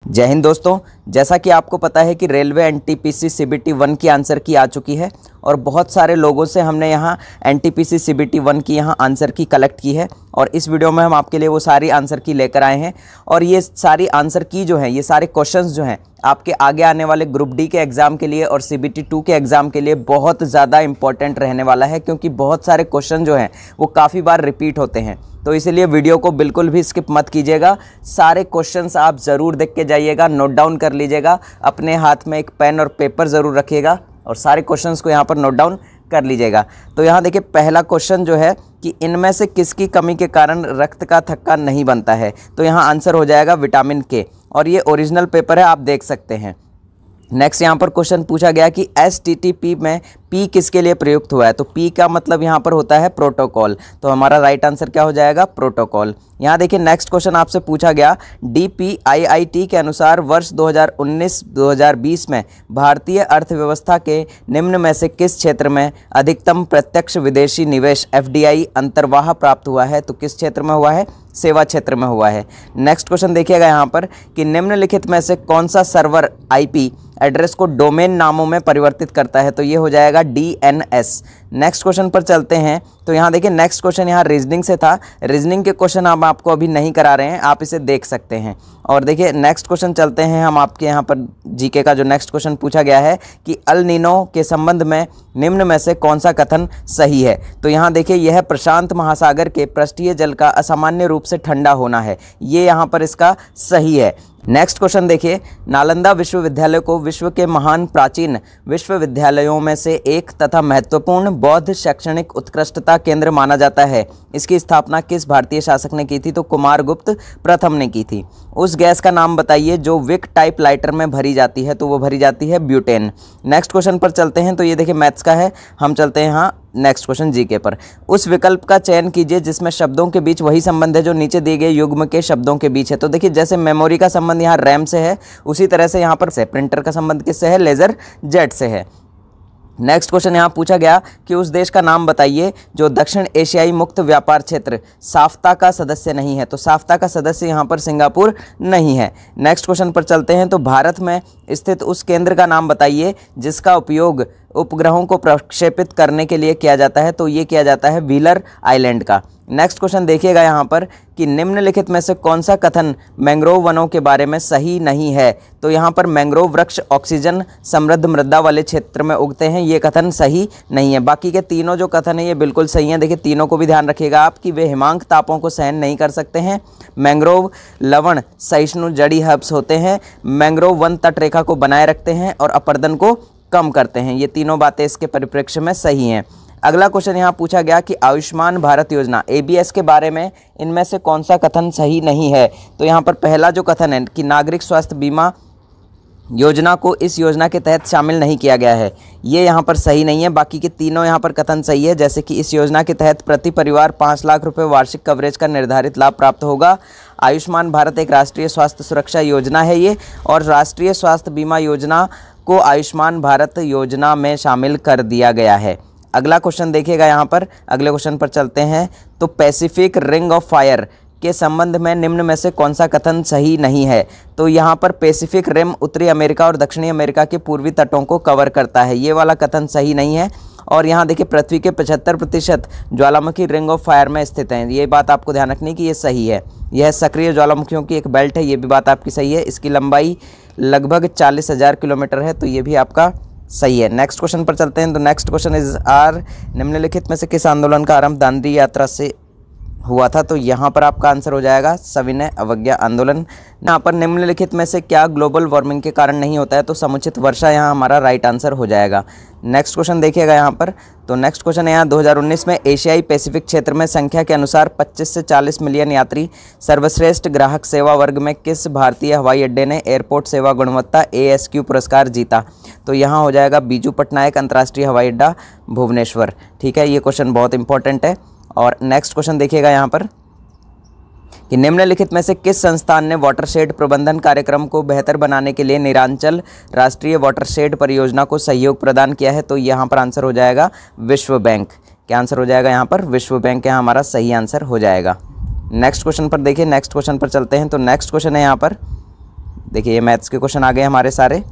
जय हिंद दोस्तों। जैसा कि आपको पता है कि रेलवे एनटीपीसी सीबीटी 1 की आंसर की आ चुकी है और बहुत सारे लोगों से हमने यहाँ एनटीपीसी सीबीटी 1 की यहाँ आंसर की कलेक्ट की है और इस वीडियो में हम आपके लिए वो सारी आंसर की लेकर आए हैं। और ये सारी आंसर की जो है, ये सारे क्वेश्चंस जो हैं आपके आगे आने वाले ग्रुप डी के एग्ज़ाम के लिए और सीबीटी 2 के एग्ज़ाम के लिए बहुत ज़्यादा इंपॉर्टेंट रहने वाला है, क्योंकि बहुत सारे क्वेश्चन जो हैं वो काफ़ी बार रिपीट होते हैं। तो इसलिए वीडियो को बिल्कुल भी स्किप मत कीजिएगा। सारे क्वेश्चंस आप ज़रूर देख के जाइएगा, नोट डाउन कर लीजिएगा, अपने हाथ में एक पेन और पेपर ज़रूर रखिएगा और सारे क्वेश्चंस को यहाँ पर नोट डाउन कर लीजिएगा। तो यहाँ देखिए, पहला क्वेश्चन जो है कि इनमें से किसकी कमी के कारण रक्त का थक्का नहीं बनता है। तो यहाँ आंसर हो जाएगा विटामिन के, और ये ओरिजिनल पेपर है, आप देख सकते हैं। नेक्स्ट यहाँ पर क्वेश्चन पूछा गया कि एसटीटीपी में पी किसके लिए प्रयुक्त हुआ है। तो पी का मतलब यहाँ पर होता है प्रोटोकॉल, तो हमारा राइट आंसर क्या हो जाएगा, प्रोटोकॉल। यहाँ देखिए, नेक्स्ट क्वेश्चन आपसे पूछा गया डीपीआईआईटी के अनुसार वर्ष 2019-2020 में भारतीय अर्थव्यवस्था के निम्न में से किस क्षेत्र में अधिकतम प्रत्यक्ष विदेशी निवेश एफडीआई अंतर्वाह प्राप्त हुआ है। तो किस क्षेत्र में हुआ है, सेवा क्षेत्र में हुआ है। नेक्स्ट क्वेश्चन देखिएगा यहाँ पर कि निम्नलिखित में से कौन सा सर्वर आईपी एड्रेस को डोमेन नामों में परिवर्तित करता है। तो ये हो जाएगा डीएनएस। नेक्स्ट क्वेश्चन पर चलते हैं। तो यहाँ देखिए, नेक्स्ट क्वेश्चन यहाँ रीजनिंग से था। रीजनिंग के क्वेश्चन हम आपको अभी नहीं करा रहे हैं, आप इसे देख सकते हैं। और देखिए, नेक्स्ट क्वेश्चन चलते हैं हम आपके यहाँ पर जीके का जो नेक्स्ट क्वेश्चन पूछा गया है कि अल नीनो के संबंध में निम्न में से कौन सा कथन सही है। तो यहाँ देखिए, यह प्रशांत महासागर के पृष्ठीय जल का असामान्य रूप से ठंडा होना है, ये यहाँ पर इसका सही है। नेक्स्ट क्वेश्चन देखिए, नालंदा विश्वविद्यालय को विश्व के महान प्राचीन विश्वविद्यालयों में से एक तथा महत्वपूर्ण बौद्ध शैक्षणिक उत्कृष्टता केंद्र माना जाता है। इसकी स्थापना किस भारतीय शासक ने की थी। तो कुमारगुप्त प्रथम ने की थी। उस गैस का नाम बताइए जो विक टाइप लाइटर में भरी जाती है। तो वो भरी जाती है ब्यूटेन। नेक्स्ट क्वेश्चन पर चलते हैं। तो ये देखिए, मैथ्स का है, हम चलते हैं यहाँ नेक्स्ट क्वेश्चन जीके पर। उस विकल्प का चयन कीजिए जिसमें शब्दों के बीच वही संबंध है जो नीचे दिए गए युग्म के शब्दों के बीच है। तो देखिए, जैसे मेमोरी का संबंध यहाँ रैम से है, उसी तरह से यहाँ पर प्रिंटर का संबंध किससे है, लेजर जेट से है। नेक्स्ट क्वेश्चन यहाँ पूछा गया कि उस देश का नाम बताइए जो दक्षिण एशियाई मुक्त व्यापार क्षेत्र साफ्ता का सदस्य नहीं है। तो साफ्ता का सदस्य यहाँ पर सिंगापुर नहीं है। नेक्स्ट क्वेश्चन पर चलते हैं। तो भारत में स्थित उस केंद्र का नाम बताइए जिसका उपयोग उपग्रहों को प्रक्षेपित करने के लिए किया जाता है। तो ये किया जाता है व्हीलर आइलैंड का। नेक्स्ट क्वेश्चन देखिएगा यहाँ पर कि निम्नलिखित में से कौन सा कथन मैंग्रोव वनों के बारे में सही नहीं है। तो यहाँ पर मैंग्रोव वृक्ष ऑक्सीजन समृद्ध मृदा वाले क्षेत्र में उगते हैं, ये कथन सही नहीं है। बाकी के तीनों जो कथन है ये बिल्कुल सही हैं। देखिए, तीनों को भी ध्यान रखिएगा आप कि वे हिमांक तापों को सहन नहीं कर सकते हैं। मैंग्रोव लवण सहिष्णु जड़ी हर्ब्स होते हैं। मैंग्रोव वन तट रेखा को बनाए रखते हैं और अपरदन को कम करते हैं। ये तीनों बातें इसके परिप्रेक्ष्य में सही हैं। अगला क्वेश्चन यहाँ पूछा गया कि आयुष्मान भारत योजना एबीएस के बारे में इनमें से कौन सा कथन सही नहीं है। तो यहाँ पर पहला जो कथन है कि नागरिक स्वास्थ्य बीमा योजना को इस योजना के तहत शामिल नहीं किया गया है, ये यहाँ पर सही नहीं है। बाकी के तीनों यहाँ पर कथन सही है, जैसे कि इस योजना के तहत प्रति परिवार 5 लाख रुपए वार्षिक कवरेज का निर्धारित लाभ प्राप्त होगा। आयुष्मान भारत एक राष्ट्रीय स्वास्थ्य सुरक्षा योजना है ये, और राष्ट्रीय स्वास्थ्य बीमा योजना को आयुष्मान भारत योजना में शामिल कर दिया गया है। अगला क्वेश्चन देखिएगा यहाँ पर, अगले क्वेश्चन पर चलते हैं। तो पैसिफिक रिंग ऑफ फायर के संबंध में निम्न में से कौन सा कथन सही नहीं है। तो यहाँ पर पैसिफिक रिम उत्तरी अमेरिका और दक्षिणी अमेरिका के पूर्वी तटों को कवर करता है, ये वाला कथन सही नहीं है। और यहाँ देखिए, पृथ्वी के 75% ज्वालामुखी रिंग ऑफ फायर में स्थित हैं, ये बात आपको ध्यान रखनी कि ये सही है। यह सक्रिय ज्वालामुखियों की एक बेल्ट है, ये भी बात आपकी सही है। इसकी लंबाई लगभग 40,000 किलोमीटर है, तो ये भी आपका सही है। नेक्स्ट क्वेश्चन पर चलते हैं। तो नेक्स्ट क्वेश्चन इज आर निम्नलिखित में से किस आंदोलन का आरंभ दांडी यात्रा से हुआ था। तो यहाँ पर आपका आंसर हो जाएगा सविनय अवज्ञा आंदोलन। यहाँ पर निम्नलिखित में से क्या ग्लोबल वार्मिंग के कारण नहीं होता है। तो समुचित वर्षा यहाँ हमारा राइट आंसर हो जाएगा। नेक्स्ट क्वेश्चन देखिएगा यहाँ पर। तो नेक्स्ट क्वेश्चन है यहाँ 2019 में एशियाई पैसिफिक क्षेत्र में संख्या के अनुसार 25 से 40 मिलियन यात्री सर्वश्रेष्ठ ग्राहक सेवा वर्ग में किस भारतीय हवाई अड्डे ने एयरपोर्ट सेवा गुणवत्ता ASQ पुरस्कार जीता। तो यहाँ हो जाएगा बीजू पटनायक अंतर्राष्ट्रीय हवाई अड्डा भुवनेश्वर। ठीक है, ये क्वेश्चन बहुत इंपॉर्टेंट है। और नेक्स्ट क्वेश्चन देखिएगा यहाँ पर कि निम्नलिखित में से किस संस्थान ने वाटरशेड प्रबंधन कार्यक्रम को बेहतर बनाने के लिए निरांचल राष्ट्रीय वाटरशेड परियोजना को सहयोग प्रदान किया है। तो यहाँ पर आंसर हो जाएगा विश्व बैंक। क्या आंसर हो जाएगा यहाँ पर, विश्व बैंक यहाँ हमारा सही आंसर हो जाएगा। नेक्स्ट क्वेश्चन पर देखिए, नेक्स्ट क्वेश्चन पर चलते हैं। तो नेक्स्ट क्वेश्चन है यहाँ पर देखिए ये मैथ्स के क्वेश्चन आ गए हमारे सारे।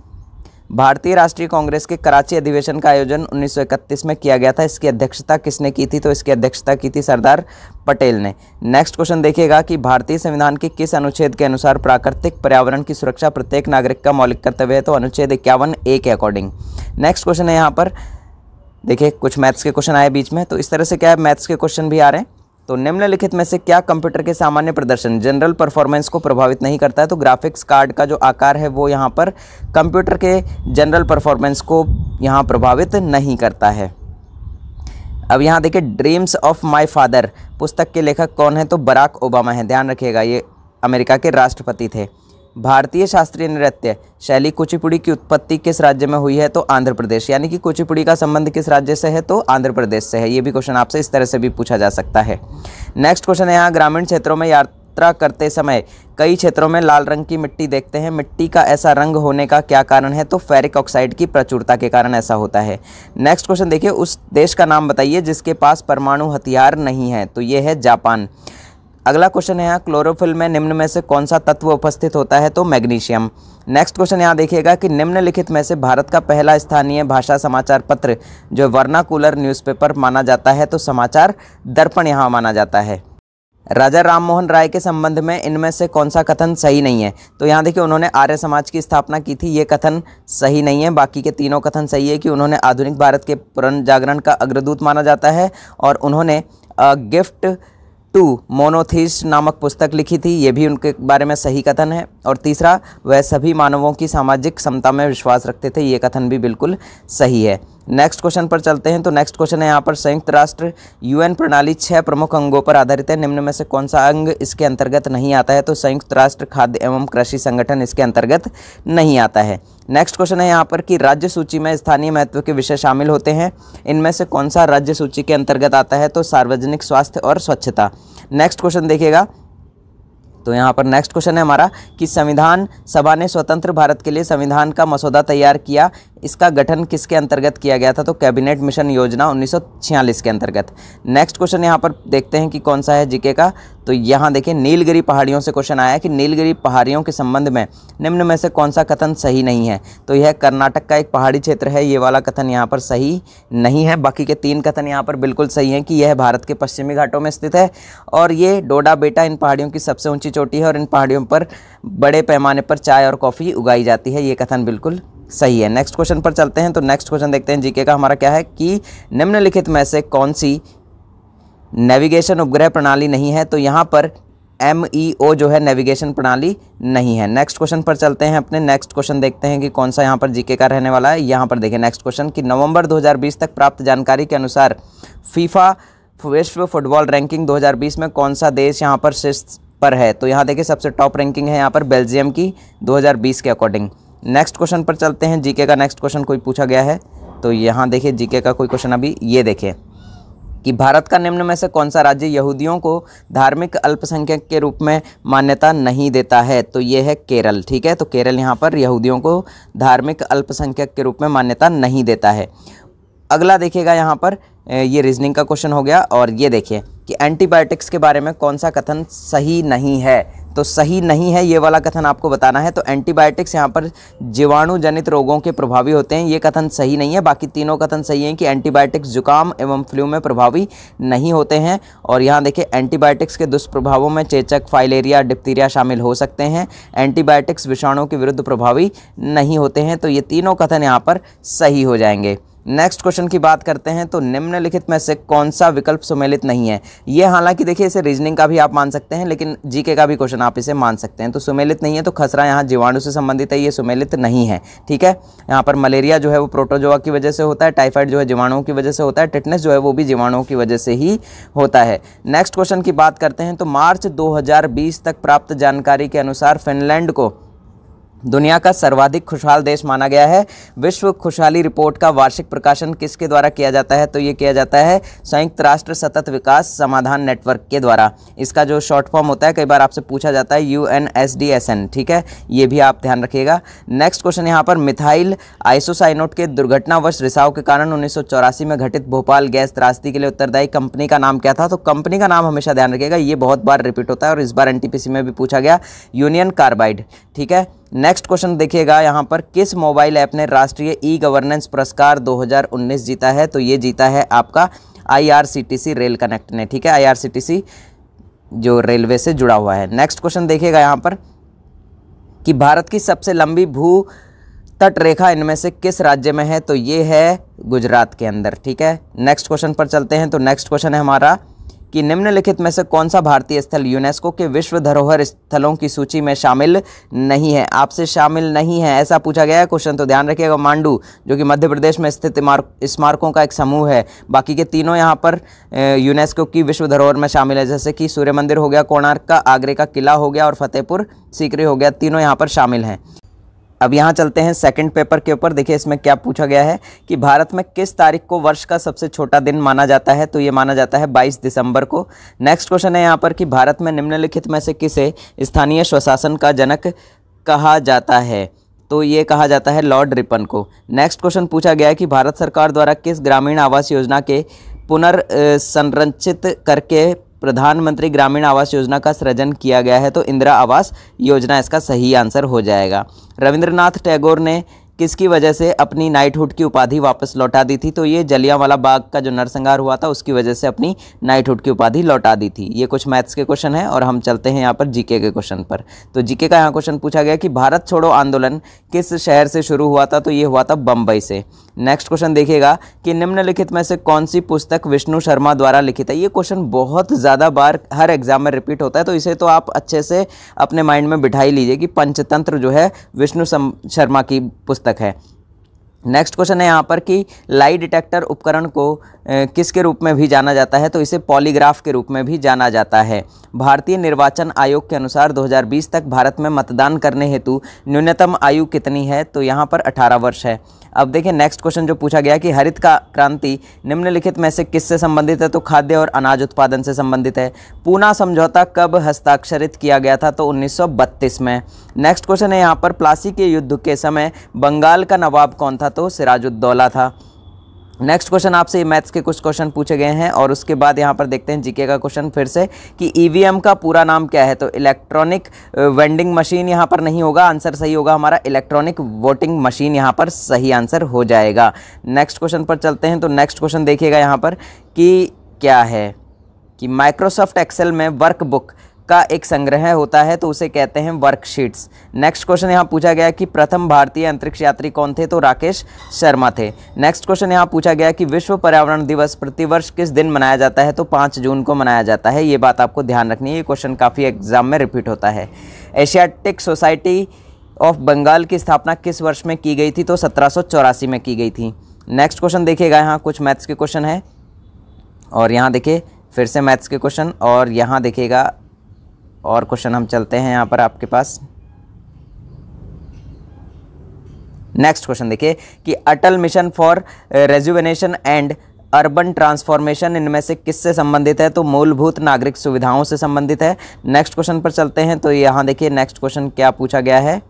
भारतीय राष्ट्रीय कांग्रेस के कराची अधिवेशन का आयोजन 1931 में किया गया था। इसकी अध्यक्षता किसने की थी? तो इसकी अध्यक्षता की थी सरदार पटेल ने। नेक्स्ट क्वेश्चन देखिएगा कि भारतीय संविधान के किस अनुच्छेद के अनुसार प्राकृतिक पर्यावरण की सुरक्षा प्रत्येक नागरिक का मौलिक कर्तव्य है? तो अनुच्छेद 51A के अकॉर्डिंग। नेक्स्ट क्वेश्चन है यहाँ पर, देखिए कुछ मैथ्स के क्वेश्चन आए बीच में, तो इस तरह से क्या है मैथ्स के क्वेश्चन भी आ रहे हैं। तो निम्नलिखित में से क्या कंप्यूटर के सामान्य प्रदर्शन जनरल परफॉर्मेंस को प्रभावित नहीं करता है? तो ग्राफिक्स कार्ड का जो आकार है वो यहाँ पर कंप्यूटर के जनरल परफॉर्मेंस को यहाँ प्रभावित नहीं करता है। अब यहाँ देखिए ड्रीम्स ऑफ माय फादर पुस्तक के लेखक कौन है? तो बराक ओबामा है, ध्यान रखिएगा, ये अमेरिका के राष्ट्रपति थे। भारतीय शास्त्रीय नृत्य शैली कुचिपुड़ी की उत्पत्ति किस राज्य में हुई है? तो आंध्र प्रदेश, यानी कि कुचिपुड़ी का संबंध किस राज्य से है? तो आंध्र प्रदेश से है। ये भी क्वेश्चन आपसे इस तरह से भी पूछा जा सकता है। नेक्स्ट क्वेश्चन है यहाँ, ग्रामीण क्षेत्रों में यात्रा करते समय कई क्षेत्रों में लाल रंग की मिट्टी देखते हैं, मिट्टी का ऐसा रंग होने का क्या कारण है? तो फेरिक ऑक्साइड की प्रचुरता के कारण ऐसा होता है। नेक्स्ट क्वेश्चन देखिए, उस देश का नाम बताइए जिसके पास परमाणु हथियार नहीं है? तो ये है जापान। अगला क्वेश्चन है यहाँ, क्लोरोफिल में निम्न में से कौन सा तत्व उपस्थित होता है? तो मैग्नीशियम। नेक्स्ट क्वेश्चन यहाँ देखिएगा कि निम्नलिखित में से भारत का पहला स्थानीय भाषा समाचार पत्र जो वर्नाकुलर न्यूज़पेपर माना जाता है? तो समाचार दर्पण यहाँ माना जाता है। राजा राममोहन राय के संबंध में इनमें से कौन सा कथन सही नहीं है? तो यहाँ देखिए उन्होंने आर्य समाज की स्थापना की थी, ये कथन सही नहीं है। बाकी के तीनों कथन सही है कि उन्होंने आधुनिक भारत के पुनर्जागरण का अग्रदूत माना जाता है और उन्होंने गिफ्ट टू मोनोथीस्ट नामक पुस्तक लिखी थी, ये भी उनके बारे में सही कथन है। और तीसरा, वह सभी मानवों की सामाजिक समता में विश्वास रखते थे, ये कथन भी बिल्कुल सही है। नेक्स्ट क्वेश्चन पर चलते हैं। तो नेक्स्ट क्वेश्चन है यहाँ पर, संयुक्त राष्ट्र यूएन प्रणाली 6 प्रमुख अंगों पर आधारित है, निम्न में से कौन सा अंग इसके अंतर्गत नहीं आता है? तो संयुक्त राष्ट्र खाद्य एवं कृषि संगठन इसके अंतर्गत नहीं आता है। नेक्स्ट क्वेश्चन है यहाँ पर कि राज्य सूची में स्थानीय महत्व के विषय शामिल होते हैं, इनमें से कौन सा राज्य सूची के अंतर्गत आता है? तो सार्वजनिक स्वास्थ्य और स्वच्छता। नेक्स्ट क्वेश्चन देखिएगा, तो यहाँ पर नेक्स्ट क्वेश्चन है हमारा कि संविधान सभा ने स्वतंत्र भारत के लिए संविधान का मसौदा तैयार किया, इसका गठन किसके अंतर्गत किया गया था? तो कैबिनेट मिशन योजना 1946 के अंतर्गत। नेक्स्ट क्वेश्चन यहाँ पर देखते हैं कि कौन सा है जीके का। तो यहाँ देखिए नीलगिरी पहाड़ियों से क्वेश्चन आया है कि नीलगिरी पहाड़ियों के संबंध में निम्न में से कौन सा कथन सही नहीं है? तो यह कर्नाटक का एक पहाड़ी क्षेत्र है, ये वाला कथन यहाँ पर सही नहीं है। बाकी के 3 कथन यहाँ पर बिल्कुल सही हैं कि यह भारत के पश्चिमी घाटों में स्थित है और ये डोडा बेटा इन पहाड़ियों की सबसे ऊंची चोटी है और इन पहाड़ियों पर बड़े पैमाने पर चाय और कॉफ़ी उगाई जाती है, ये कथन बिल्कुल सही है। नेक्स्ट क्वेश्चन पर चलते हैं। तो नेक्स्ट क्वेश्चन देखते हैं जीके का हमारा क्या है कि निम्नलिखित में से कौन सी नेविगेशन उपग्रह प्रणाली नहीं है? तो यहाँ पर MEO जो है नेविगेशन प्रणाली नहीं है। नेक्स्ट क्वेश्चन पर चलते हैं अपने। नेक्स्ट क्वेश्चन देखते हैं कि कौन सा यहाँ पर जीके का रहने वाला है। यहाँ पर देखिए नेक्स्ट क्वेश्चन कि नवंबर 2020 तक प्राप्त जानकारी के अनुसार फीफा विश्व फुटबॉल रैंकिंग 2020 में कौन सा देश यहाँ पर शीर्ष पर है? तो यहाँ देखिए सबसे टॉप रैंकिंग है यहाँ पर बेल्जियम की 2020 के अकॉर्डिंग। नेक्स्ट क्वेश्चन पर चलते हैं। जीके का नेक्स्ट क्वेश्चन कोई पूछा गया है, तो यहाँ देखिए जीके का कोई क्वेश्चन अभी ये देखिए कि भारत का निम्न में से कौन सा राज्य यहूदियों को धार्मिक अल्पसंख्यक के रूप में मान्यता नहीं देता है? तो ये है केरल। ठीक है, तो केरल यहाँ पर यहूदियों को धार्मिक अल्पसंख्यक के रूप में मान्यता नहीं देता है। अगला देखिएगा यहाँ पर ये रीजनिंग का क्वेश्चन हो गया। और ये देखिए कि एंटीबायोटिक्स के बारे में कौन सा कथन सही नहीं है? तो सही नहीं है ये वाला कथन आपको बताना है। तो एंटीबायोटिक्स यहाँ पर जीवाणु जनित रोगों के प्रभावी होते हैं, ये कथन सही नहीं है। बाकी तीनों कथन सही हैं कि एंटीबायोटिक्स जुकाम एवं फ्लू में प्रभावी नहीं होते हैं। और यहाँ देखिए एंटीबायोटिक्स के दुष्प्रभावों में चेचक, फाइलेरिया, डिप्थीरिया शामिल हो सकते हैं। एंटीबायोटिक्स विषाणुओं के विरुद्ध प्रभावी नहीं होते हैं। तो ये तीनों कथन यहाँ पर सही हो जाएंगे। नेक्स्ट क्वेश्चन की बात करते हैं। तो निम्नलिखित में से कौन सा विकल्प सुमेलित नहीं है? ये हालांकि देखिए इसे रीजनिंग का भी आप मान सकते हैं, लेकिन जीके का भी क्वेश्चन आप इसे मान सकते हैं। तो सुमेलित नहीं है, तो खसरा यहाँ जीवाणु से संबंधित है, ये सुमेलित नहीं है। ठीक है, यहाँ पर मलेरिया जो है वो प्रोटोजोआ की वजह से होता है, टाइफाइड जो है जीवाणुओं की वजह से होता है, टिटनेस जो है वो भी जीवाणुओं की वजह से ही होता है। नेक्स्ट क्वेश्चन की बात करते हैं। तो मार्च 2020 तक प्राप्त जानकारी के अनुसार फिनलैंड को दुनिया का सर्वाधिक खुशहाल देश माना गया है। विश्व खुशहाली रिपोर्ट का वार्षिक प्रकाशन किसके द्वारा किया जाता है? तो ये किया जाता है संयुक्त राष्ट्र सतत विकास समाधान नेटवर्क के द्वारा। इसका जो शॉर्ट फॉर्म होता है, कई बार आपसे पूछा जाता है UNSDSN। ठीक है, ये भी आप ध्यान रखिएगा। नेक्स्ट क्वेश्चन यहाँ पर मिथाइल आइसोसाइनोट के दुर्घटनावश रिसाव के कारण 1984 में घटित भोपाल गैस त्रासदी के लिए उत्तरदायी कंपनी का नाम क्या था? तो कंपनी का नाम हमेशा ध्यान रखिएगा, ये बहुत बार रिपीट होता है और इस बार NTPC में भी पूछा गया, यूनियन कार्बाइड। ठीक है, नेक्स्ट क्वेश्चन देखिएगा यहाँ पर, किस मोबाइल ऐप ने राष्ट्रीय ई गवर्नेंस पुरस्कार 2019 जीता है? तो ये जीता है आपका IRCTC रेल कनेक्ट ने, ठीक है, IRCTC जो रेलवे से जुड़ा हुआ है। नेक्स्ट क्वेश्चन देखिएगा यहाँ पर कि भारत की सबसे लंबी भू तट रेखा इनमें से किस राज्य में है? तो ये है गुजरात के अंदर, ठीक है। नेक्स्ट क्वेश्चन पर चलते हैं। तो नेक्स्ट क्वेश्चन है हमारा कि निम्नलिखित में से कौन सा भारतीय स्थल यूनेस्को के विश्व धरोहर स्थलों की सूची में शामिल नहीं है? आपसे शामिल नहीं है ऐसा पूछा गया है क्वेश्चन, तो ध्यान रखिएगा। मांडू जो कि मध्य प्रदेश में स्थित स्मारकों का एक समूह है, बाकी के तीनों यहाँ पर यूनेस्को की विश्व धरोहर में शामिल है, जैसे कि सूर्य मंदिर हो गया कोणार्क का, आगरे का किला हो गया और फतेहपुर सीकरी हो गया, तीनों यहाँ पर शामिल हैं। अब यहाँ चलते हैं सेकंड पेपर के ऊपर। देखिए इसमें क्या पूछा गया है कि भारत में किस तारीख को वर्ष का सबसे छोटा दिन माना जाता है? तो ये माना जाता है 22 दिसंबर को। नेक्स्ट क्वेश्चन है यहाँ पर कि भारत में निम्नलिखित में से किसे स्थानीय स्वशासन का जनक कहा जाता है? तो ये कहा जाता है लॉर्ड रिपन को। नेक्स्ट क्वेश्चन पूछा गया है कि भारत सरकार द्वारा किस ग्रामीण आवास योजना के पुनर्संरचित करके प्रधानमंत्री ग्रामीण आवास योजना का सृजन किया गया है? तो इंदिरा आवास योजना इसका सही आंसर हो जाएगा। रविंद्रनाथ टैगोर ने किसकी वजह से अपनी नाइटहुड की उपाधि वापस लौटा दी थी? तो ये जलियांवाला बाग का जो नरसंहार हुआ था उसकी वजह से अपनी नाइटहुड की उपाधि लौटा दी थी। ये कुछ मैथ्स के क्वेश्चन है और हम चलते हैं यहाँ पर जीके के क्वेश्चन पर। तो जीके का यहाँ क्वेश्चन पूछा गया कि भारत छोड़ो आंदोलन किस शहर से शुरू हुआ था? तो ये हुआ था बम्बई से। नेक्स्ट क्वेश्चन देखिएगा कि निम्नलिखित में से कौन सी पुस्तक विष्णु शर्मा द्वारा लिखित है? ये क्वेश्चन बहुत ज़्यादा बार हर एग्जाम में रिपीट होता है, तो इसे तो आप अच्छे से अपने माइंड में बिठा ही लीजिए कि पंचतंत्र जो है विष्णु शर्मा की पुस्तक है। नेक्स्ट क्वेश्चन है यहाँ पर कि लाई डिटेक्टर उपकरण को किसके रूप में भी जाना जाता है? तो इसे पॉलीग्राफ के रूप में भी जाना जाता है। भारतीय निर्वाचन आयोग के अनुसार 2020 तक भारत में मतदान करने हेतु न्यूनतम आयु कितनी है? तो यहाँ पर 18 वर्ष है। अब देखिए नेक्स्ट क्वेश्चन जो पूछा गया कि हरित क्रांति निम्नलिखित में से किससे संबंधित है? तो खाद्य और अनाज उत्पादन से संबंधित है। पूना समझौता कब हस्ताक्षरित किया गया था? तो 1932 में। नेक्स्ट क्वेश्चन है यहाँ पर प्लासी के युद्ध के समय बंगाल का नवाब कौन था? तो सिराजुद्दौला था। नेक्स्ट क्वेश्चन आपसे मैथ्स के कुछ क्वेश्चन पूछे गए हैं और उसके बाद यहाँ पर देखते हैं जीके का क्वेश्चन फिर से कि ईवीएम का पूरा नाम क्या है? तो इलेक्ट्रॉनिक वेंडिंग मशीन यहाँ पर नहीं होगा, आंसर सही होगा हमारा इलेक्ट्रॉनिक वोटिंग मशीन यहाँ पर सही आंसर हो जाएगा। नेक्स्ट क्वेश्चन पर चलते हैं। तो नेक्स्ट क्वेश्चन देखिएगा यहाँ पर कि क्या है कि माइक्रोसॉफ्ट एक्सेल में वर्कबुक का एक संग्रह होता है तो उसे कहते हैं वर्कशीट्स। नेक्स्ट क्वेश्चन यहाँ पूछा गया कि प्रथम भारतीय अंतरिक्ष यात्री कौन थे? तो राकेश शर्मा थे। नेक्स्ट क्वेश्चन यहाँ पूछा गया कि विश्व पर्यावरण दिवस प्रतिवर्ष किस दिन मनाया जाता है? तो 5 जून को मनाया जाता है। ये बात आपको ध्यान रखनी है, ये क्वेश्चन काफ़ी एग्जाम में रिपीट होता है। एशियाटिक सोसाइटी ऑफ बंगाल की स्थापना किस वर्ष में की गई थी? तो 1784 में की गई थी। नेक्स्ट क्वेश्चन देखिएगा, यहाँ कुछ मैथ्स के क्वेश्चन है और यहाँ देखिए फिर से मैथ्स के क्वेश्चन और यहाँ देखिएगा और क्वेश्चन हम चलते हैं यहाँ पर आपके पास। नेक्स्ट क्वेश्चन देखिए कि Atal mission for rejuvenation and urban transformation इनमें से किससे संबंधित है? तो मूलभूत नागरिक सुविधाओं से संबंधित है। नेक्स्ट क्वेश्चन पर चलते हैं। तो यहाँ देखिए नेक्स्ट क्वेश्चन क्या पूछा गया है,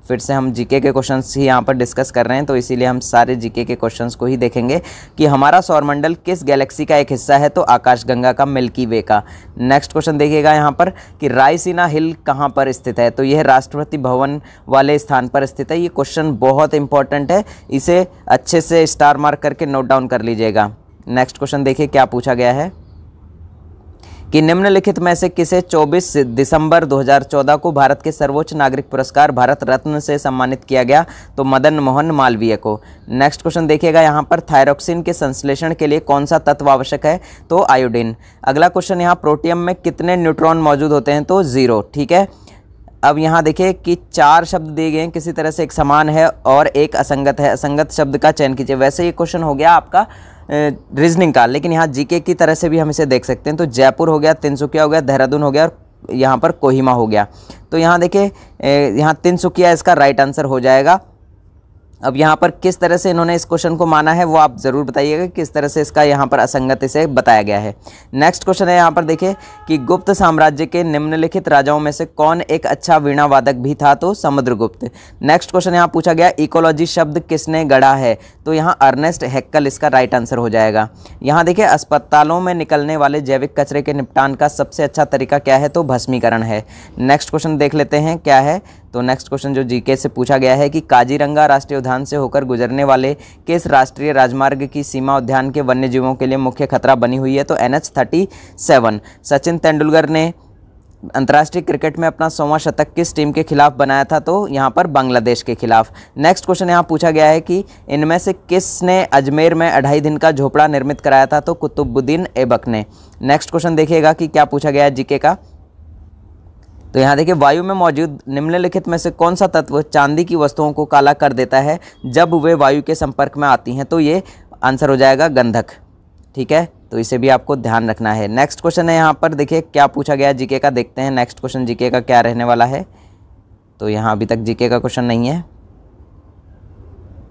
फिर से हम जीके के क्वेश्चंस ही यहाँ पर डिस्कस कर रहे हैं तो इसीलिए हम सारे जीके के क्वेश्चंस को ही देखेंगे कि हमारा सौरमंडल किस गैलेक्सी का एक हिस्सा है? तो आकाशगंगा का, मिल्की वे का। नेक्स्ट क्वेश्चन देखिएगा यहाँ पर कि रायसीना हिल कहाँ पर स्थित है? तो यह राष्ट्रपति भवन वाले स्थान पर स्थित है। ये क्वेश्चन बहुत इंपॉर्टेंट है, इसे अच्छे से स्टार मार्क करके नोट डाउन कर लीजिएगा। नेक्स्ट क्वेश्चन देखिए क्या पूछा गया है कि निम्नलिखित में से किसे 24 दिसंबर 2014 को भारत के सर्वोच्च नागरिक पुरस्कार भारत रत्न से सम्मानित किया गया? तो मदन मोहन मालवीय को। नेक्स्ट क्वेश्चन देखिएगा यहाँ पर थायरोक्सिन के संश्लेषण के लिए कौन सा तत्व आवश्यक है? तो आयोडीन। अगला क्वेश्चन यहाँ प्रोटियम में कितने न्यूट्रॉन मौजूद होते हैं? तो 0, ठीक है। अब यहाँ देखिए कि 4 शब्द दिए गए हैं, किसी तरह से एक समान है और एक असंगत है। असंगत शब्द का चयन कीजिए। वैसे ये क्वेश्चन हो गया आपका रीजनिंग का, लेकिन यहाँ जीके की तरह से भी हम इसे देख सकते हैं। तो जयपुर हो गया, तिनसुकिया हो गया, देहरादून हो गया और यहाँ पर कोहिमा हो गया। तो यहाँ देखिए यहाँ तिनसुकिया इसका राइट आंसर हो जाएगा। अब यहाँ पर किस तरह से इन्होंने इस क्वेश्चन को माना है वो आप ज़रूर बताइएगा, किस तरह से इसका यहाँ पर असंगति से बताया गया है। नेक्स्ट क्वेश्चन है यहाँ पर देखिए कि गुप्त साम्राज्य के निम्नलिखित राजाओं में से कौन एक अच्छा वीणा वादक भी था? तो समुद्रगुप्त। नेक्स्ट क्वेश्चन यहाँ पूछा गया इकोलॉजी शब्द किसने गढ़ा है? तो यहाँ अर्नेस्ट हैक्कल इसका राइट आंसर हो जाएगा। यहाँ देखिए अस्पतालों में निकलने वाले जैविक कचरे के निपटान का सबसे अच्छा तरीका क्या है? तो भस्मीकरण है। नेक्स्ट क्वेश्चन देख लेते हैं क्या है। तो नेक्स्ट क्वेश्चन जो जीके से पूछा गया है कि काजीरंगा राष्ट्रीय उद्यान से होकर गुजरने वाले किस राष्ट्रीय राजमार्ग की सीमा उद्यान के वन्य जीवों के लिए मुख्य खतरा बनी हुई है, तो NH-37। सचिन तेंदुलकर ने अंतर्राष्ट्रीय क्रिकेट में अपना 100वां शतक किस टीम के खिलाफ बनाया था, तो यहाँ पर बांग्लादेश के खिलाफ। नेक्स्ट क्वेश्चन यहाँ पूछा गया है कि इनमें से किसने अजमेर में 2.5 दिन का झोपड़ा निर्मित कराया था, तो कुतुबुद्दीन ऐबक ने। नेक्स्ट क्वेश्चन देखिएगा कि क्या पूछा गया है जीके का। तो यहाँ देखिए, वायु में मौजूद निम्नलिखित में से कौन सा तत्व चांदी की वस्तुओं को काला कर देता है जब वे वायु के संपर्क में आती हैं, तो ये आंसर हो जाएगा गंधक। ठीक है, तो इसे भी आपको ध्यान रखना है। नेक्स्ट क्वेश्चन है यहाँ पर देखिए क्या पूछा गया है जीके का, देखते हैं नेक्स्ट क्वेश्चन जीके का क्या रहने वाला है। तो यहाँ अभी तक जीके का क्वेश्चन नहीं है।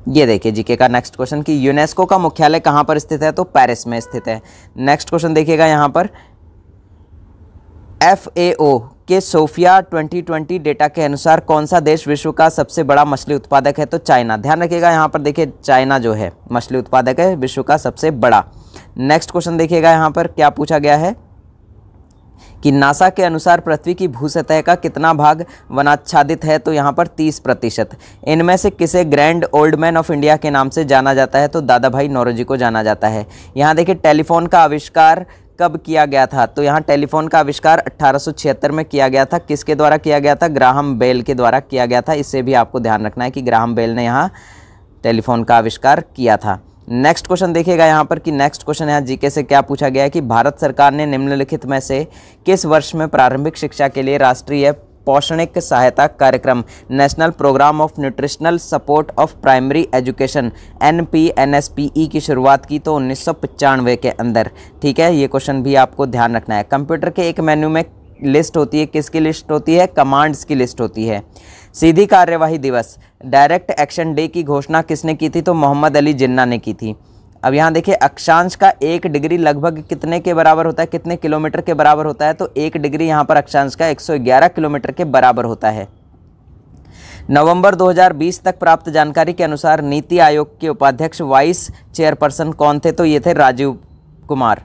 ये देखिए जीके का नेक्स्ट क्वेश्चन कि यूनेस्को का मुख्यालय कहाँ पर स्थित है, तो पेरिस में स्थित है। नेक्स्ट क्वेश्चन देखिएगा यहाँ पर, FAO के सोफिया 2020 डेटा के अनुसार कौन सा देश विश्व का सबसे बड़ा मछली उत्पादक है, तो चाइना। ध्यान रखिएगा यहाँ पर देखिए, चाइना जो है मछली उत्पादक है विश्व का सबसे बड़ा। नेक्स्ट क्वेश्चन देखिएगा यहाँ पर क्या पूछा गया है कि नासा के अनुसार पृथ्वी की भूसतह का कितना भाग वनाच्छादित है, तो यहाँ पर 30%। इनमें से किसे grand old man of India के नाम से जाना जाता है, तो दादा भाई नौरोजी को जाना जाता है। यहाँ देखिए टेलीफोन का आविष्कार कब किया गया था, तो यहाँ टेलीफोन का आविष्कार 1876 में किया गया था। किसके द्वारा किया गया था, ग्राहम बेल के द्वारा किया गया था। इससे भी आपको ध्यान रखना है कि ग्राहम बेल ने यहाँ टेलीफोन का आविष्कार किया था। नेक्स्ट क्वेश्चन देखिएगा यहाँ पर कि नेक्स्ट क्वेश्चन यहाँ जीके से क्या पूछा गया है कि भारत सरकार ने निम्नलिखित में से किस वर्ष में प्रारंभिक शिक्षा के लिए राष्ट्रीय पौष्टिक सहायता कार्यक्रम national programme of nutritional support of primary education NPNSPE की शुरुआत की, तो 1995 के अंदर। ठीक है, ये क्वेश्चन भी आपको ध्यान रखना है। कंप्यूटर के एक मेन्यू में लिस्ट होती है, किसकी लिस्ट होती है, कमांड्स की लिस्ट होती है। सीधी कार्यवाही दिवस डायरेक्ट एक्शन डे की घोषणा किसने की थी, तो मोहम्मद अली जिन्ना ने की थी। अब यहाँ देखिए अक्षांश का 1 डिग्री लगभग कितने के बराबर होता है, कितने किलोमीटर के बराबर होता है, तो 1 डिग्री यहाँ पर अक्षांश का 111 किलोमीटर के बराबर होता है। नवंबर 2020 तक प्राप्त जानकारी के अनुसार नीति आयोग के उपाध्यक्ष वाइस चेयरपर्सन कौन थे, तो ये थे राजीव कुमार।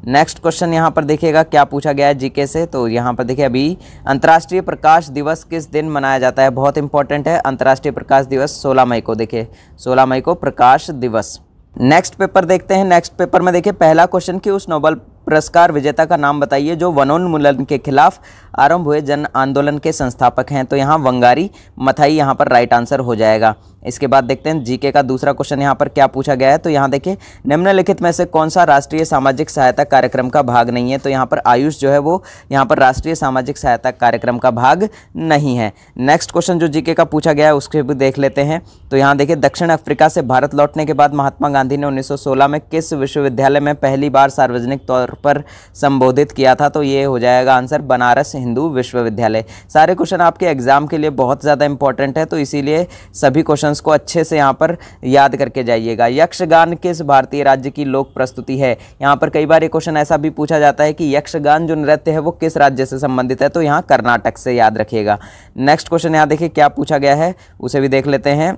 नेक्स्ट क्वेश्चन यहाँ पर देखिएगा क्या पूछा गया है जीके से। तो यहाँ पर देखिए अभी अंतर्राष्ट्रीय प्रकाश दिवस किस दिन मनाया जाता है, बहुत इंपॉर्टेंट है। अंतर्राष्ट्रीय प्रकाश दिवस 16 मई को, देखिए 16 मई को प्रकाश दिवस। नेक्स्ट पेपर देखते हैं। नेक्स्ट पेपर में देखिए पहला क्वेश्चन कि उस नोबेल पुरस्कार विजेता का नाम बताइए जो वनोन्मूलन के खिलाफ आरंभ हुए जन आंदोलन के संस्थापक हैं, तो यहाँ वंगारी मथाई यहाँ पर राइट आंसर हो जाएगा। इसके बाद देखते हैं जीके का दूसरा क्वेश्चन यहाँ पर क्या पूछा गया है। तो यहाँ देखिए निम्नलिखित में से कौन सा राष्ट्रीय सामाजिक सहायता कार्यक्रम का भाग नहीं है, तो यहाँ पर आयुष जो है वो यहाँ पर राष्ट्रीय सामाजिक सहायता कार्यक्रम का भाग नहीं है। नेक्स्ट क्वेश्चन जो जीके का पूछा गया है उसके भी देख लेते हैं। तो यहाँ देखिए दक्षिण अफ्रीका से भारत लौटने के बाद महात्मा गांधी ने 1916 में किस विश्वविद्यालय में पहली बार सार्वजनिक तौर पर संबोधित किया था, तो ये हो जाएगा आंसर बनारस हिंदू विश्वविद्यालय। सारे क्वेश्चन आपके एग्जाम के लिए बहुत ज़्यादा इंपॉर्टेंट है, तो इसीलिए सभी क्वेश्चंस को अच्छे से यहाँ पर याद करके जाइएगा। यक्षगान किस भारतीय राज्य की लोक प्रस्तुति है, यहाँ पर कई बार ये क्वेश्चन ऐसा भी पूछा जाता है कि यक्षगान जो नृत्य है वो किस राज्य से संबंधित है, तो यहाँ कर्नाटक से, याद रखिएगा। नेक्स्ट क्वेश्चन यहाँ देखिए क्या पूछा गया है उसे भी देख लेते हैं।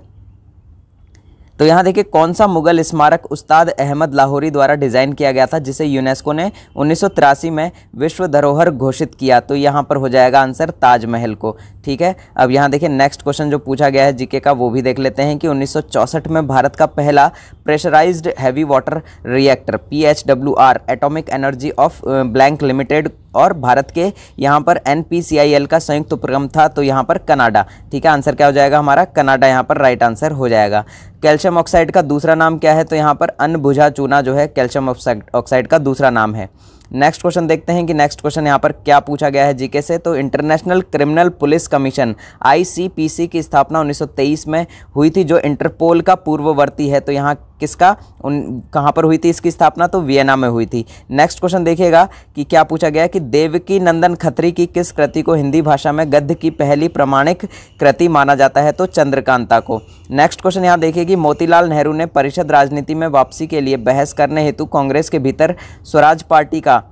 तो यहाँ देखिए कौन सा मुगल स्मारक उस्ताद अहमद लाहौरी द्वारा डिज़ाइन किया गया था जिसे यूनेस्को ने 1983 में विश्व धरोहर घोषित किया, तो यहाँ पर हो जाएगा आंसर ताजमहल को। ठीक है, अब यहाँ देखिए नेक्स्ट क्वेश्चन जो पूछा गया है जीके का वो भी देख लेते हैं कि 1964 में भारत का पहला pressurised heavy water reactor PHWR atomic energy of blank limited और भारत के यहाँ पर NPCIL का संयुक्त उपक्रम था, तो यहाँ पर कनाडा। ठीक है, आंसर क्या हो जाएगा हमारा कनाडा, यहाँ पर राइट आंसर हो जाएगा। कैल्शियम ऑक्साइड का दूसरा नाम क्या है, तो यहाँ पर अनबुझा चूना जो है कैल्शियम ऑक्साइड का दूसरा नाम है। नेक्स्ट क्वेश्चन देखते हैं कि नेक्स्ट क्वेश्चन यहाँ पर क्या पूछा गया है जीके से। तो international criminal police commission ICPC की स्थापना 1923 में हुई थी, जो इंटरपोल का पूर्ववर्ती है, तो यहाँ किसका कहाँ पर हुई थी इसकी स्थापना, तो वियना में हुई थी। नेक्स्ट क्वेश्चन देखिएगा कि क्या पूछा गया है कि देवकी नंदन खत्री की किस कृति को हिंदी भाषा में गद्य की पहली प्रमाणिक कृति माना जाता है, तो चंद्रकांता को। नेक्स्ट क्वेश्चन यहाँ देखिए कि मोतीलाल नेहरू ने परिषद राजनीति में वापसी के लिए बहस करने हेतु कांग्रेस के भीतर स्वराज पार्टी का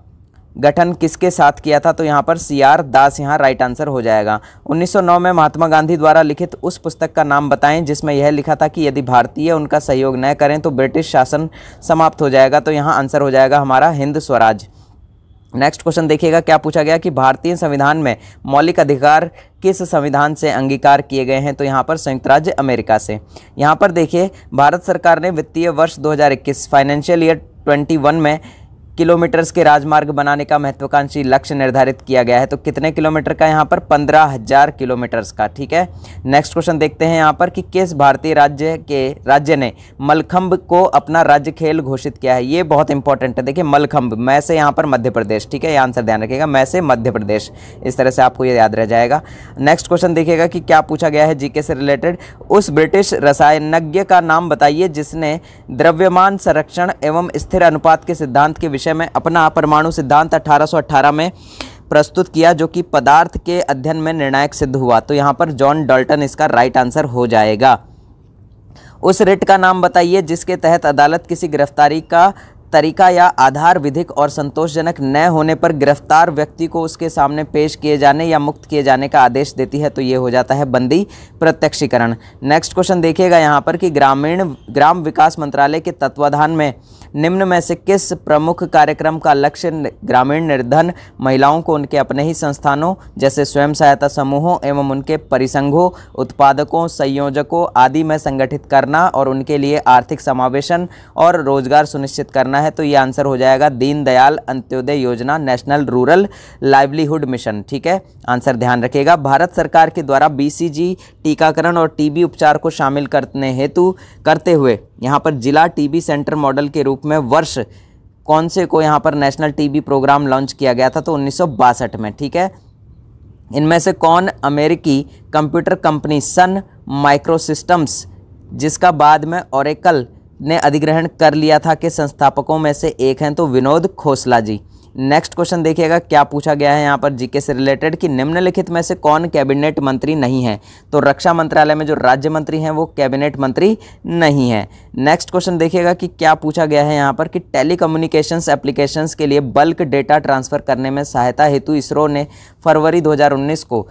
गठन किसके साथ किया था, तो यहाँ पर CR दास यहाँ राइट आंसर हो जाएगा। 1909 में महात्मा गांधी द्वारा लिखित उस पुस्तक का नाम बताएं जिसमें यह लिखा था कि यदि भारतीय उनका सहयोग न करें तो ब्रिटिश शासन समाप्त हो जाएगा, तो यहाँ आंसर हो जाएगा हमारा हिंद स्वराज। नेक्स्ट क्वेश्चन देखिएगा, क्या पूछा गया कि भारतीय संविधान में मौलिक अधिकार किस संविधान से अंगीकार किए गए हैं? तो यहाँ पर संयुक्त राज्य अमेरिका से। यहाँ पर देखिए, भारत सरकार ने वित्तीय वर्ष 2021 फाइनेंशियल ईयर 21 में किलोमीटर्स के राजमार्ग बनाने का महत्वाकांक्षी लक्ष्य निर्धारित किया गया है। तो कितने किलोमीटर का? यहाँ पर 15,000 किलोमीटर्स का। ठीक है, नेक्स्ट क्वेश्चन देखते हैं यहाँ पर कि किस भारतीय राज्य ने मलखंब को अपना राज्य खेल घोषित किया है? ये बहुत इंपॉर्टेंट है। देखिए मलखंब, मैं से यहाँ पर मध्य प्रदेश। ठीक है, ये आंसर ध्यान रखिएगा, मैं से मध्य प्रदेश, इस तरह से आपको ये याद रह जाएगा। नेक्स्ट क्वेश्चन देखिएगा कि क्या पूछा गया है जीके से रिलेटेड, उस ब्रिटिश रसायनज्ञ का नाम बताइए जिसने द्रव्यमान संरक्षण एवं स्थिर अनुपात के सिद्धांत के विषय में अपना परमाणु सिद्धांत 1818 में प्रस्तुत किया, जो कि पदार्थ के अध्ययन में निर्णायक सिद्ध हुआ। तो यहाँ पर जॉन डाल्टन इसका राइट आंसर हो जाएगा। उस रिट का नाम बताइए जिसके तहत अदालत किसी गिरफ्तारी का तरीका या आधार विधिक और संतोषजनक न होने पर गिरफ्तार व्यक्ति को उसके सामने पेश किए जाने या मुक्त किए जाने का आदेश देती है। तो ये हो जाता है बंदी प्रत्यक्षीकरण। नेक्स्ट क्वेश्चन देखिएगा यहाँ पर कि ग्राम विकास मंत्रालय के तत्वाधान में निम्न में से किस प्रमुख कार्यक्रम का लक्ष्य ग्रामीण निर्धन महिलाओं को उनके अपने ही संस्थानों जैसे स्वयं सहायता समूहों एवं उनके परिसंघों, उत्पादकों, संयोजकों आदि में संगठित करना और उनके लिए आर्थिक समावेशन और रोजगार सुनिश्चित करना है? तो ये आंसर हो जाएगा दीनदयाल अंत्योदय योजना, नेशनल रूरल लाइवलीहुड मिशन। ठीक है, आंसर ध्यान रखिएगा। भारत सरकार के द्वारा BCG टीकाकरण और TB उपचार को शामिल करते हुए यहाँ पर जिला TB सेंटर मॉडल के रूप में वर्ष कौन से को यहाँ पर नेशनल TB प्रोग्राम लॉन्च किया गया था? तो 1962 में। ठीक है, इनमें से कौन अमेरिकी कंप्यूटर कंपनी सन माइक्रोसिस्टम्स, जिसका बाद में ओरेकल ने अधिग्रहण कर लिया था, के संस्थापकों में से एक हैं? तो विनोद खोसला जी। नेक्स्ट क्वेश्चन देखिएगा, क्या पूछा गया है यहाँ पर जीके से रिलेटेड कि निम्नलिखित में से कौन कैबिनेट मंत्री नहीं है? तो रक्षा मंत्रालय में जो राज्य मंत्री हैं वो कैबिनेट मंत्री नहीं है। नेक्स्ट क्वेश्चन देखिएगा कि क्या पूछा गया है यहाँ पर कि टेलीकम्युनिकेशंस एप्लीकेशंस के लिए बल्क डेटा ट्रांसफर करने में सहायता हेतु इसरो ने फरवरी 2019 को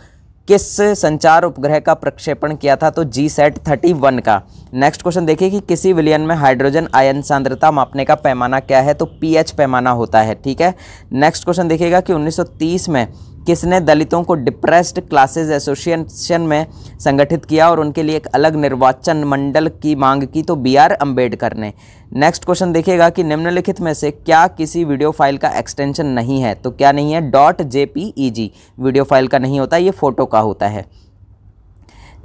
किस संचार उपग्रह का प्रक्षेपण किया था? तो GSAT-31 का। नेक्स्ट क्वेश्चन देखिए कि किसी विलयन में हाइड्रोजन आयन सांद्रता मापने का पैमाना क्या है? तो pH पैमाना होता है। ठीक है, नेक्स्ट क्वेश्चन देखिएगा कि 1930 में किसने दलितों को डिप्रेस्ड क्लासेस एसोसिएशन में संगठित किया और उनके लिए एक अलग निर्वाचन मंडल की मांग की? तो BR अम्बेडकर ने। नेक्स्ट क्वेश्चन देखिएगा कि निम्नलिखित में से क्या किसी वीडियो फाइल का एक्सटेंशन नहीं है? तो क्या नहीं है? .jpeg वीडियो फाइल का नहीं होता, ये फोटो का होता है।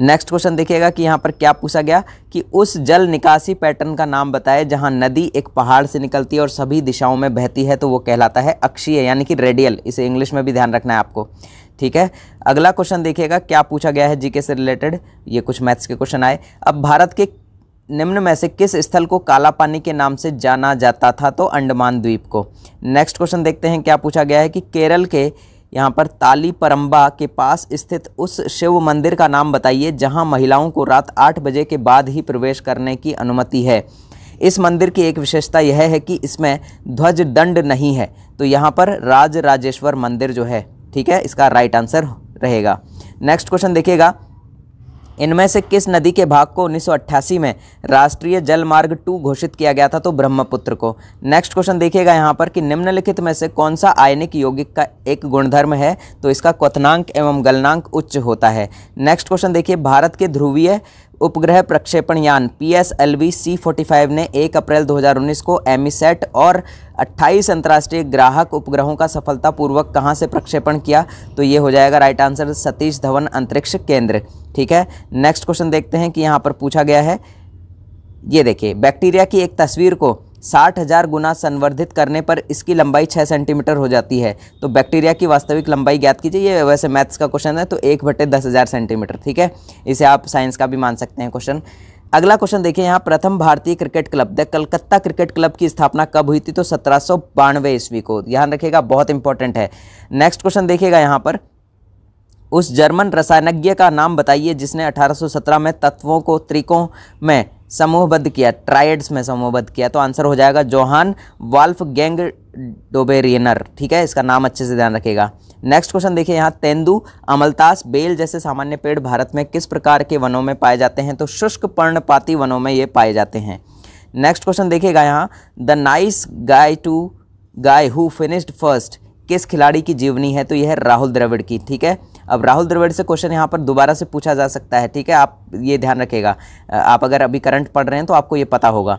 नेक्स्ट क्वेश्चन देखिएगा कि यहाँ पर क्या पूछा गया कि उस जल निकासी पैटर्न का नाम बताए जहाँ नदी एक पहाड़ से निकलती है और सभी दिशाओं में बहती है? तो वो कहलाता है अक्षीय यानी कि रेडियल। इसे इंग्लिश में भी ध्यान रखना है आपको। ठीक है, अगला क्वेश्चन देखिएगा क्या पूछा गया है जीके से रिलेटेड। ये कुछ मैथ्स के क्वेश्चन आए। अब भारत के निम्न में से किस स्थल को काला पानी के नाम से जाना जाता था? तो अंडमान द्वीप को। नेक्स्ट क्वेश्चन देखते हैं क्या पूछा गया है कि केरल के यहाँ पर तालीपरंबा के पास स्थित उस शिव मंदिर का नाम बताइए जहाँ महिलाओं को रात 8 बजे के बाद ही प्रवेश करने की अनुमति है। इस मंदिर की एक विशेषता यह है कि इसमें ध्वज दंड नहीं है। तो यहाँ पर राजराजेश्वर मंदिर जो है, ठीक है, इसका राइट आंसर रहेगा। नेक्स्ट क्वेश्चन देखिएगा, इनमें से किस नदी के भाग को 1988 में राष्ट्रीय जल मार्ग 2 घोषित किया गया था? तो ब्रह्मपुत्र को। नेक्स्ट क्वेश्चन देखिएगा यहाँ पर कि निम्नलिखित में से कौन सा आयनिक यौगिक का एक गुणधर्म है? तो इसका क्वथनांक एवं गलनांक उच्च होता है। नेक्स्ट क्वेश्चन देखिए, भारत के ध्रुवीय उपग्रह प्रक्षेपण यान PSLV C-45 ने 1 अप्रैल 2019 को एमीसैट और 28 अंतर्राष्ट्रीय ग्राहक उपग्रहों का सफलतापूर्वक कहां से प्रक्षेपण किया? तो ये हो जाएगा राइट आंसर सतीश धवन अंतरिक्ष केंद्र। ठीक है, नेक्स्ट क्वेश्चन देखते हैं कि यहाँ पर पूछा गया है, ये देखिए, बैक्टीरिया की एक तस्वीर को 60,000 गुना संवर्धित करने पर इसकी लंबाई 6 सेंटीमीटर हो जाती है। तो बैक्टीरिया की वास्तविक लंबाई ज्ञात कीजिए। ये वैसे मैथ्स का क्वेश्चन है, तो 1/10,000 सेंटीमीटर। ठीक है, इसे आप साइंस का भी मान सकते हैं क्वेश्चन। अगला क्वेश्चन देखिए, यहाँ प्रथम भारतीय cricket club the Calcutta cricket club की स्थापना कब हुई थी? तो 1792 ईस्वी को। ध्यान रखिएगा, बहुत इंपॉर्टेंट है। नेक्स्ट क्वेश्चन देखिएगा यहाँ पर, उस जर्मन रसायनज्ञ का नाम बताइए जिसने 1817 में तत्वों को त्रिकों में समूहबद्ध किया, ट्राइड्स में समूहबद्ध किया। तो आंसर हो जाएगा जोहान वॉल्फगैंग डोबेरियनर। ठीक है, इसका नाम अच्छे से ध्यान रखिएगा। नेक्स्ट क्वेश्चन देखिए यहाँ, तेंदू, अमलतास, बेल जैसे सामान्य पेड़ भारत में किस प्रकार के वनों में पाए जाते हैं? तो शुष्क पर्णपाती वनों में ये पाए जाते हैं। नेक्स्ट क्वेश्चन देखिएगा यहाँ, the nice guy who finished first किस खिलाड़ी की जीवनी है? तो यह है राहुल द्रविड़ की। ठीक है, अब राहुल द्रविड़ से क्वेश्चन यहाँ पर दोबारा से पूछा जा सकता है। ठीक है, आप ये ध्यान रखिएगा, आप अगर अभी करंट पढ़ रहे हैं तो आपको ये पता होगा।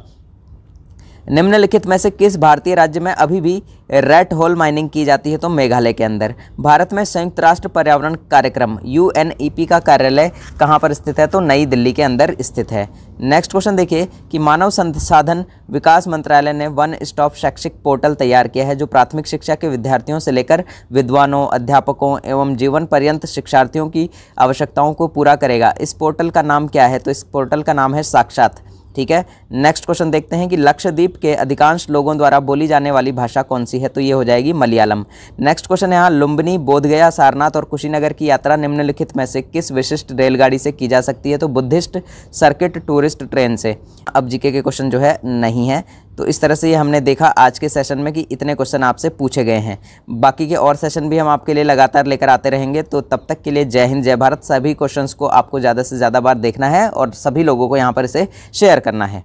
निम्नलिखित में से किस भारतीय राज्य में अभी भी रेड होल माइनिंग की जाती है? तो मेघालय के अंदर। भारत में संयुक्त राष्ट्र पर्यावरण कार्यक्रम UNEP का कार्यालय कहाँ पर स्थित है? तो नई दिल्ली के अंदर स्थित है। नेक्स्ट क्वेश्चन देखिए कि मानव संसाधन विकास मंत्रालय ने वन स्टॉप शैक्षिक पोर्टल तैयार किया है जो प्राथमिक शिक्षा के विद्यार्थियों से लेकर विद्वानों, अध्यापकों एवं जीवन पर्यंत शिक्षार्थियों की आवश्यकताओं को पूरा करेगा। इस पोर्टल का नाम क्या है? तो इस पोर्टल का नाम है साक्षात। ठीक है, नेक्स्ट क्वेश्चन देखते हैं कि लक्षद्वीप के अधिकांश लोगों द्वारा बोली जाने वाली भाषा कौन सी है? तो ये हो जाएगी मलयालम। नेक्स्ट क्वेश्चन यहाँ लुम्बिनी, बोधगया, सारनाथ और कुशीनगर की यात्रा निम्नलिखित में से किस विशिष्ट रेलगाड़ी से की जा सकती है? तो बुद्धिस्ट सर्किट टूरिस्ट ट्रेन से। अब जीके के क्वेश्चन जो है नहीं है। तो इस तरह से ये हमने देखा आज के सेशन में कि इतने क्वेश्चन आपसे पूछे गए हैं। बाकी के और सेशन भी हम आपके लिए लगातार लेकर आते रहेंगे। तो तब तक के लिए जय हिंद, जय भारत। सभी क्वेश्चंस को आपको ज़्यादा से ज़्यादा बार देखना है और सभी लोगों को यहाँ पर इसे शेयर करना है।